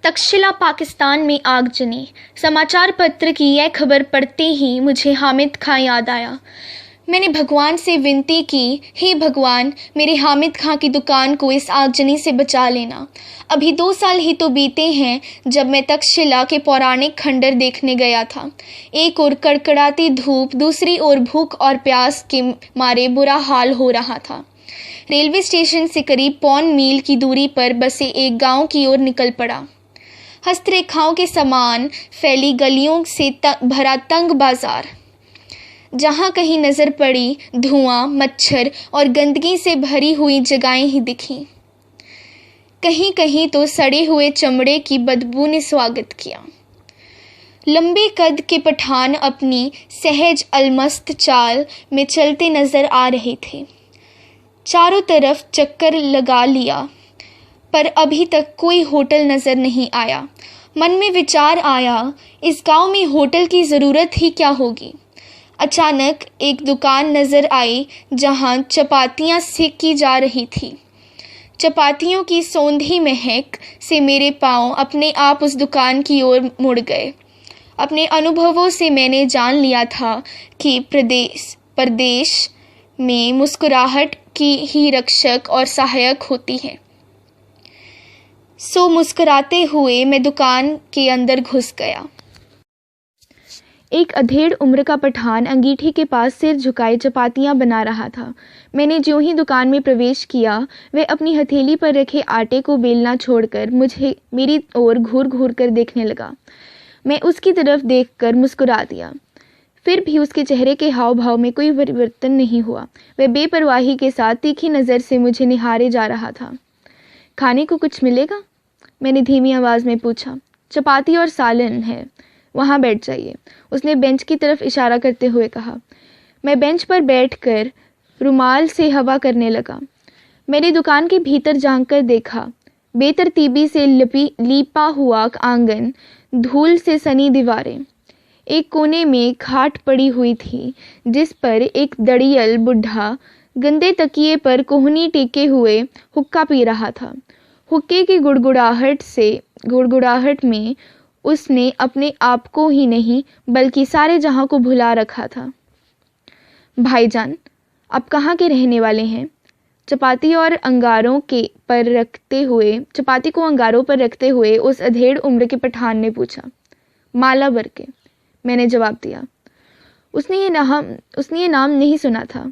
तक्षशिला पाकिस्तान में आगजनी। समाचार पत्र की यह खबर पढ़ते ही मुझे हामिद खां याद आया। मैंने भगवान से विनती की, हे भगवान, मेरे हामिद खां की दुकान को इस आगजनी से बचा लेना। अभी 2 साल ही तो बीते हैं जब मैं तक्षशिला के पौराणिक खंडर देखने गया था। एक ओर कड़कड़ाती धूप, दूसरी ओर भूख और प्यास के मारे बुरा हाल हो रहा था। रेलवे स्टेशन से करीब 1.25 मील की दूरी पर बसे एक गांव की ओर निकल पड़ा। हस्तरेखाओं के समान फैली गलियों से भरा तंग बाजार। जहां कहीं नजर पड़ी, धुआं, मच्छर और गंदगी से भरी हुई जगहें ही दिखीं। कहीं कहीं तो सड़े हुए चमड़े की बदबू ने स्वागत किया। लंबे कद के पठान अपनी सहज अलमस्त चाल में चलते नजर आ रहे थे। चारों तरफ चक्कर लगा लिया, पर अभी तक कोई होटल नजर नहीं आया। मन में विचार आया, इस गांव में होटल की ज़रूरत ही क्या होगी। अचानक एक दुकान नजर आई जहां चपातियां सेकी जा रही थी। चपातियों की सौंधी महक से मेरे पांव अपने आप उस दुकान की ओर मुड़ गए। अपने अनुभवों से मैंने जान लिया था कि परदेश में मुस्कुराहट की ही रक्षक और सहायक होती है। सो मुस्कुराते हुए मैं दुकान के अंदर घुस गया। एक अधेड़ उम्र का पठान अंगीठी के पास सिर झुकाए चपातियां बना रहा था। मैंने ज्यों ही दुकान में प्रवेश किया, वह अपनी हथेली पर रखे आटे को बेलना छोड़कर मेरी ओर घूर घूर कर देखने लगा। मैं उसकी तरफ देखकर मुस्कुरा दिया। फिर भी उसके चेहरे के हाव भाव में कोई परिवर्तन नहीं हुआ। वह बेपरवाही के साथ तीखी नज़र से मुझे निहारे जा रहा था। खाने को कुछ मिलेगा? मैंने धीमी आवाज़ में पूछा। चपाती और सालन है, वहाँ बैठ जाइए, उसने बेंच की तरफ इशारा करते हुए कहा। मैं बेंच पर बैठकर रुमाल से हवा करने लगा। मैंने दुकान के भीतर झांककर देखा। बेतरतीबी से लीपा हुआ आंगन, धूल से सनी दीवारें। एक कोने में खाट पड़ी हुई थी जिस पर एक दड़ियल बुढ़ा गंदे तकिए पर कोहनी टेके हुए हुक्का पी रहा था। हुक्के की गुड़गुड़ाहट में उसने अपने आप को ही नहीं बल्कि सारे जहां को भुला रखा था। भाईजान, आप कहाँ के रहने वाले हैं? चपाती को अंगारों पर रखते हुए उस अधेड़ उम्र के पठान ने पूछा। मालाबर के, मैंने जवाब दिया। उसने ये नाम नहीं सुना था।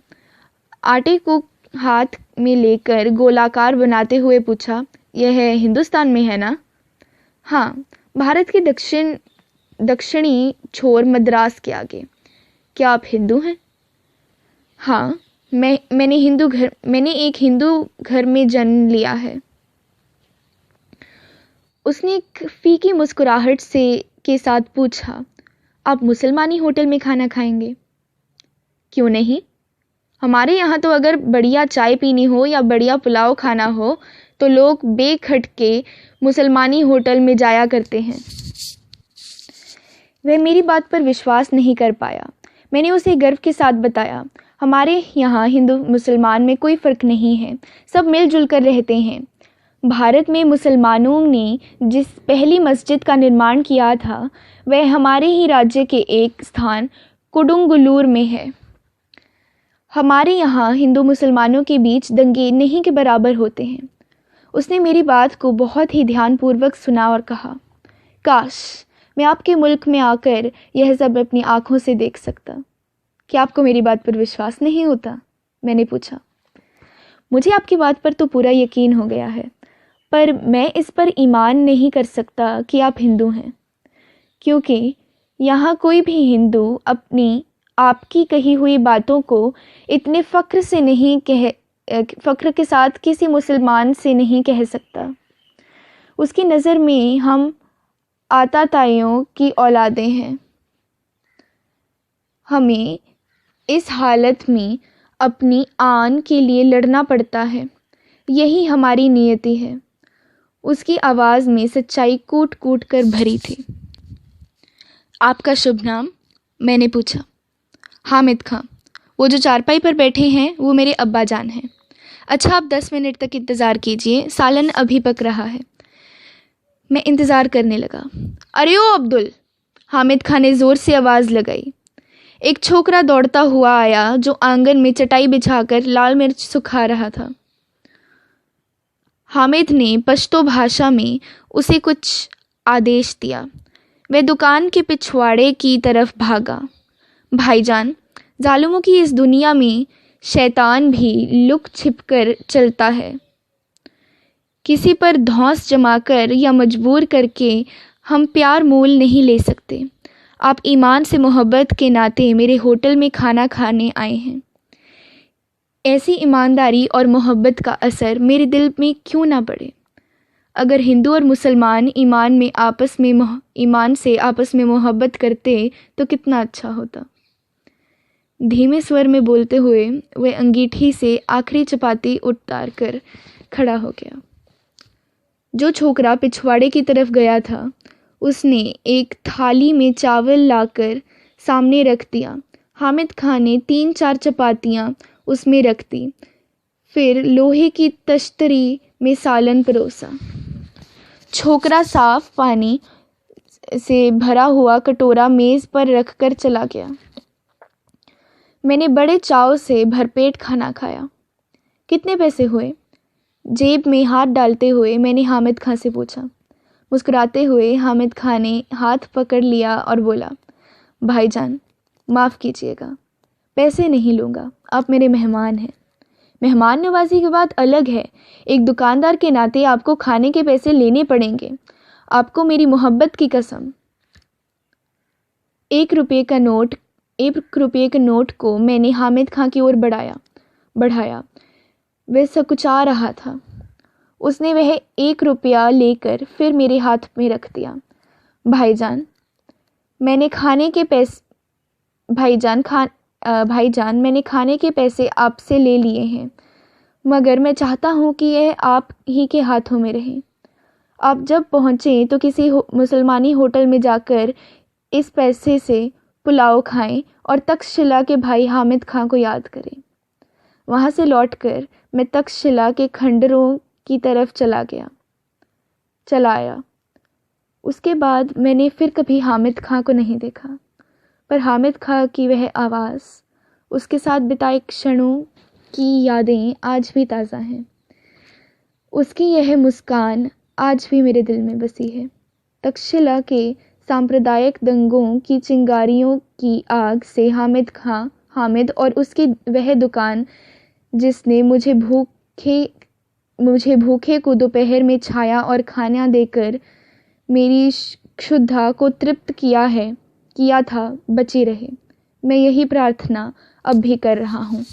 आटे को हाथ में लेकर गोलाकार बनाते हुए पूछा, यह हिंदुस्तान में है ना? हाँ, भारत के दक्षिणी छोर मद्रास के आगे। क्या आप हिंदू हैं? हाँ, मैंने एक हिंदू घर में जन्म लिया है। उसने एक फीकी मुस्कुराहट के साथ पूछा, आप मुसलमानी होटल में खाना खाएंगे? क्यों नहीं? हमारे यहाँ तो अगर बढ़िया चाय पीनी हो या बढ़िया पुलाव खाना हो तो लोग बेखटके मुसलमानी होटल में जाया करते हैं। वह मेरी बात पर विश्वास नहीं कर पाया। मैंने उसे गर्व के साथ बताया, हमारे यहाँ हिंदू मुसलमान में कोई फ़र्क नहीं है, सब मिलजुल कर रहते हैं। भारत में मुसलमानों ने जिस पहली मस्जिद का निर्माण किया था वह हमारे ही राज्य के एक स्थान कुडुंगलूर में है। हमारे यहाँ हिंदू मुसलमानों के बीच दंगे नहीं के बराबर होते हैं। उसने मेरी बात को बहुत ही ध्यानपूर्वक सुना और कहा, काश मैं आपके मुल्क में आकर यह सब अपनी आंखों से देख सकता। क्या आपको मेरी बात पर विश्वास नहीं होता? मैंने पूछा। मुझे आपकी बात पर तो पूरा यकीन हो गया है, पर मैं इस पर ईमान नहीं कर सकता कि आप हिंदू हैं, क्योंकि यहाँ कोई भी हिंदू आपकी कही हुई बातों को इतने फ़ख्र के साथ किसी मुसलमान से नहीं कह सकता। उसकी नज़र में हम आताताइयों की औलादें हैं। हमें इस हालत में अपनी आन के लिए लड़ना पड़ता है, यही हमारी नियति है। उसकी आवाज़ में सच्चाई कूट कूट कर भरी थी। आपका शुभ नाम? मैंने पूछा। हामिद खां। वो जो चारपाई पर बैठे हैं वो मेरे अब्बा जान हैं। अच्छा, आप 10 मिनट तक इंतज़ार कीजिए, सालन अभी पक रहा है। मैं इंतज़ार करने लगा। अरे ओ अब्दुल, हामिद खान ने ज़ोर से आवाज़ लगाई। एक छोकरा दौड़ता हुआ आया जो आंगन में चटाई बिछाकर लाल मिर्च सुखा रहा था। हामिद ने पश्तो भाषा में उसे कुछ आदेश दिया। वह दुकान के पिछवाड़े की तरफ भागा। भाईजान, जालिमों की इस दुनिया में शैतान भी लुक छिप कर चलता है। किसी पर धौंस जमाकर या मजबूर करके हम प्यार मोल नहीं ले सकते। आप ईमान से मोहब्बत के नाते मेरे होटल में खाना खाने आए हैं। ऐसी ईमानदारी और मोहब्बत का असर मेरे दिल में क्यों ना पड़े। अगर हिंदू और मुसलमान ईमान से आपस में मोहब्बत करते तो कितना अच्छा होता। धीमे स्वर में बोलते हुए वह अंगीठी से आखिरी चपाती उतार कर खड़ा हो गया। जो छोकरा पिछवाड़े की तरफ गया था उसने एक थाली में चावल लाकर सामने रख दिया। हामिद खान ने 3-4 चपातियाँ उसमें रख दी, फिर लोहे की तश्तरी में सालन परोसा। छोकरा साफ पानी से भरा हुआ कटोरा मेज़ पर रखकर चला गया। मैंने बड़े चाव से भरपेट खाना खाया। कितने पैसे हुए? जेब में हाथ डालते हुए मैंने हामिद खां से पूछा। मुस्कुराते हुए हामिद खां ने हाथ पकड़ लिया और बोला, भाईजान माफ़ कीजिएगा, पैसे नहीं लूँगा, आप मेरे मेहमान हैं। मेहमान नवाजी की बात अलग है, एक दुकानदार के नाते आपको खाने के पैसे लेने पड़ेंगे। आपको मेरी मोहब्बत की कसम। 1 रुपये का नोट को मैंने हामिद खां की ओर बढ़ाया। वह सकुचा रहा था। उसने वह 1 रुपया लेकर फिर मेरे हाथ में रख दिया। भाईजान, मैंने खाने के पैसे आपसे ले लिए हैं, मगर मैं चाहता हूँ कि यह आप ही के हाथों में रहे। आप जब पहुँचें तो किसी मुसलमानी होटल में जाकर इस पैसे से पुलाव खाएं और तक्षशिला के भाई हामिद खां को याद करें। वहाँ से लौटकर मैं तक्षशिला के खंडरों की तरफ चला आया। उसके बाद मैंने फिर कभी हामिद खां को नहीं देखा, पर हामिद खां की वह आवाज़, उसके साथ बिताए क्षणों की यादें आज भी ताज़ा हैं। उसकी यह मुस्कान आज भी मेरे दिल में बसी है। तक्षशिला के सांप्रदायिक दंगों की चिंगारियों की आग से हामिद और उसकी वह दुकान जिसने मुझे भूखे को दोपहर में छाया और खाना देकर मेरी क्षुधा को तृप्त किया था, बची रहे। मैं यही प्रार्थना अब भी कर रहा हूँ।